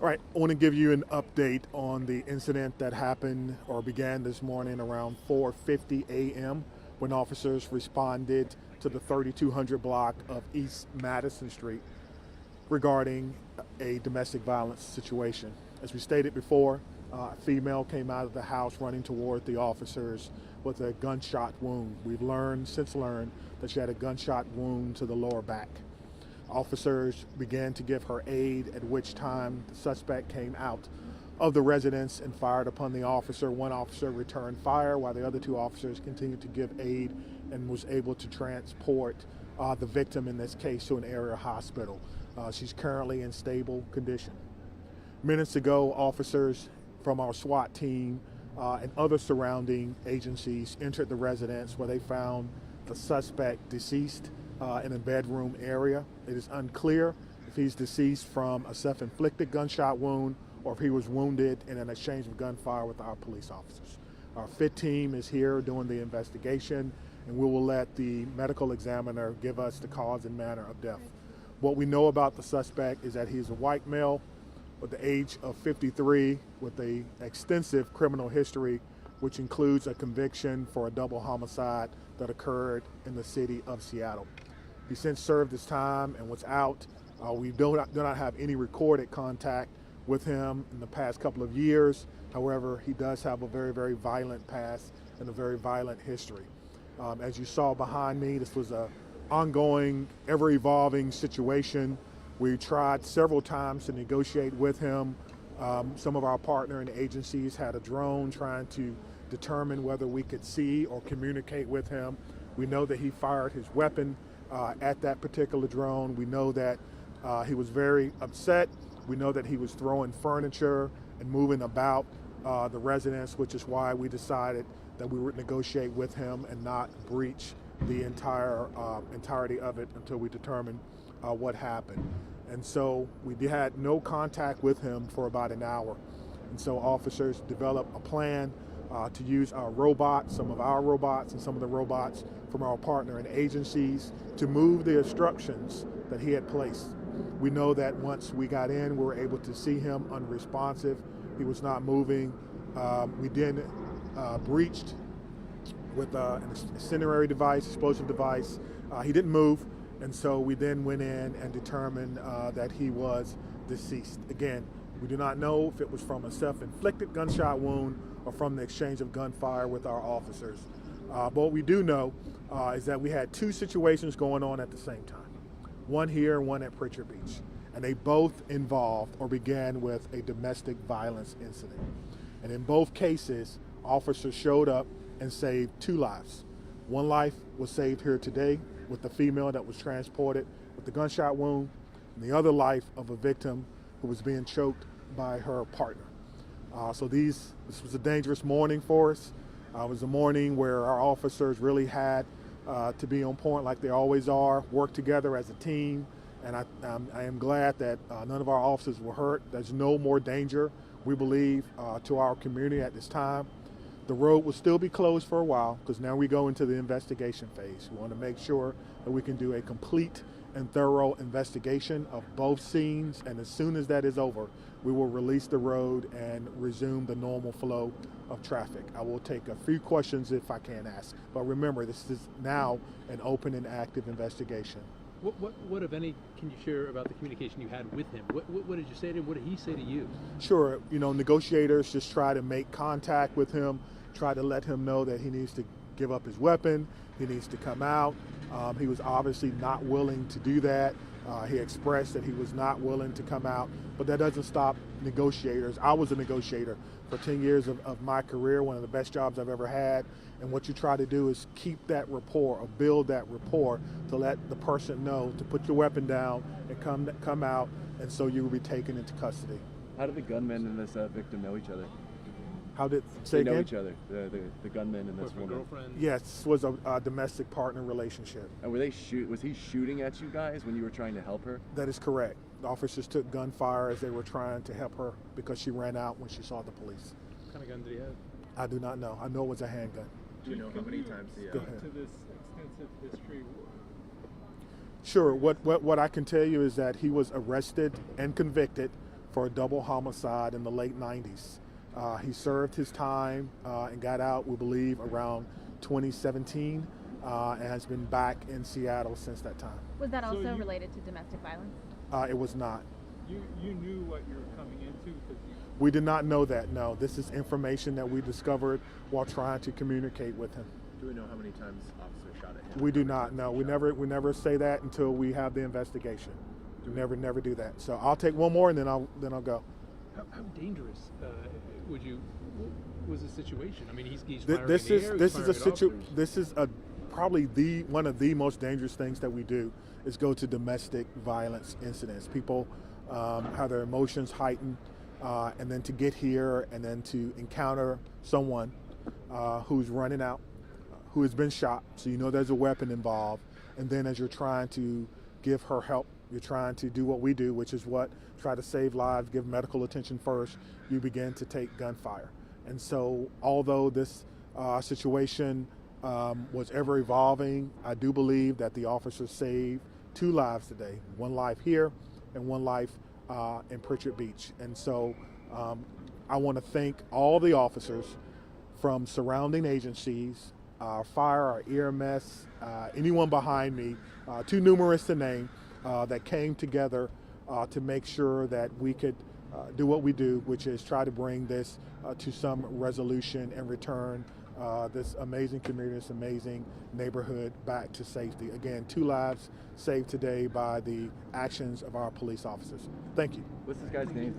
All right, I want to give you an update on the incident that happened or began this morning around 4:50 a.m. when officers responded to the 3200 block of East Madison Street regarding a domestic violence situation. As we stated before, a female came out of the house running toward the officers with a gunshot wound. We've since learned that she had a gunshot wound to the lower back. Officers began to give her aid, at which time the suspect came out of the residence and fired upon the officer. One officer returned fire while the other two officers continued to give aid and was able to transport the victim, in this case, to an area hospital. She's currently in stable condition. Minutes ago, officers from our SWAT team and other surrounding agencies entered the residence where they found the suspect deceased in a bedroom area. It is unclear if he's deceased from a self-inflicted gunshot wound or if he was wounded in an exchange of gunfire with our police officers. Our FIT team is here doing the investigation, and we will let the medical examiner give us the cause and manner of death. What we know about the suspect is that he's a white male with the age of 53 with an extensive criminal history, which includes a conviction for a double homicide that occurred in the city of Seattle. He since served his time and was out. We do not have any recorded contact with him in the past couple of years. However, he does have a very, very violent past and a very violent history. As you saw behind me, this was an ongoing, ever-evolving situation. We tried several times to negotiate with him. Some of our partner and agencies had a drone trying to determine whether we could see or communicate with him. We know that he fired his weapon at that particular drone. We know that he was very upset. We know that he was throwing furniture and moving about the residence, which is why we decided that we would negotiate with him and not breach the entirety of it until we determine what happened. And so we had no contact with him for about an hour. And so officers developed a plan to use our robots, some of our robots and some of the robots from our partner and agencies to move the obstructions that he had placed. We know that once we got in, we were able to see him unresponsive. He was not moving. We then breached with an incendiary device, explosive device. He didn't move, and so we then went in and determined that he was deceased. Again, we do not know if it was from a self-inflicted gunshot wound or from the exchange of gunfire with our officers. But what we do know is that we had two situations going on at the same time. One here and one at Pritchard Beach. And they both involved or began with a domestic violence incident. And in both cases, officers showed up and saved two lives. One life was saved here today with the female that was transported with the gunshot wound, and the other life of a victim who was being choked by her partner. So this was a dangerous morning for us. It was a morning where our officers really had to be on point like they always are, work together as a team, and I am glad that none of our officers were hurt. There's no more danger, we believe, to our community at this time. The road will still be closed for a while because now we go into the investigation phase. We want to make sure that we can do a complete and thorough investigation of both scenes, and as soon as that is over, we will release the road and resume the normal flow of traffic. I will take a few questions if I can ask, but remember, this is now an open and active investigation. What if any, can you share about the communication you had with him? What did you say to him? What did he say to you? Sure, negotiators just try to make contact with him, try to let him know that he needs to give up his weapon, he needs to come out. He was obviously not willing to do that. He expressed that he was not willing to come out, but that doesn't stop negotiators. I was a negotiator for 10 years of my career, one of the best jobs I've ever had. And what you try to do is keep that rapport or build that rapport to let the person know to put your weapon down and come out, and so you will be taken into custody. How did the gunman and this victim know each other? How did they know each other? The gunman and this woman. Girlfriend? Yes, was a domestic partner relationship. And was he shooting at you guys when you were trying to help her? That is correct. The officers took gunfire as they were trying to help her because she ran out when she saw the police. What kind of gun did he have? I do not know. I know it was a handgun. Do you know how many times he? To this extensive history. Sure. What I can tell you is that he was arrested and convicted for a double homicide in the late 90s. He served his time and got out, we believe, around 2017, and has been back in Seattle since that time. Was that also related to domestic violence? It was not. You knew what you were coming into because We did not know that, no. This is information that we discovered while trying to communicate with him. Do we know how many times officer shot at him? We do not know. We never say that until we have the investigation. We never do that. So I'll take one more and then I'll go. How dangerous was the situation? I mean, he's firing This in the is air, this he's is a firing at situ. officers. This is probably one of the most dangerous things that we do is go to domestic violence incidents. People have their emotions heightened, and then to get here and then to encounter someone who's running out, who has been shot, so you know there's a weapon involved, and then as you're trying to give her help, you're trying to do what we do, which is try to save lives, give medical attention first, you begin to take gunfire. And so although this situation was ever evolving, I do believe that the officers saved 2 lives today, 1 life here and 1 life in Pritchard Beach. And so I want to thank all the officers from surrounding agencies, our fire, our EMS, anyone behind me, too numerous to name, that came together to make sure that we could do what we do, which is try to bring this to some resolution and return this amazing community, this amazing neighborhood back to safety. Again, 2 lives saved today by the actions of our police officers. Thank you. What's this guy's name?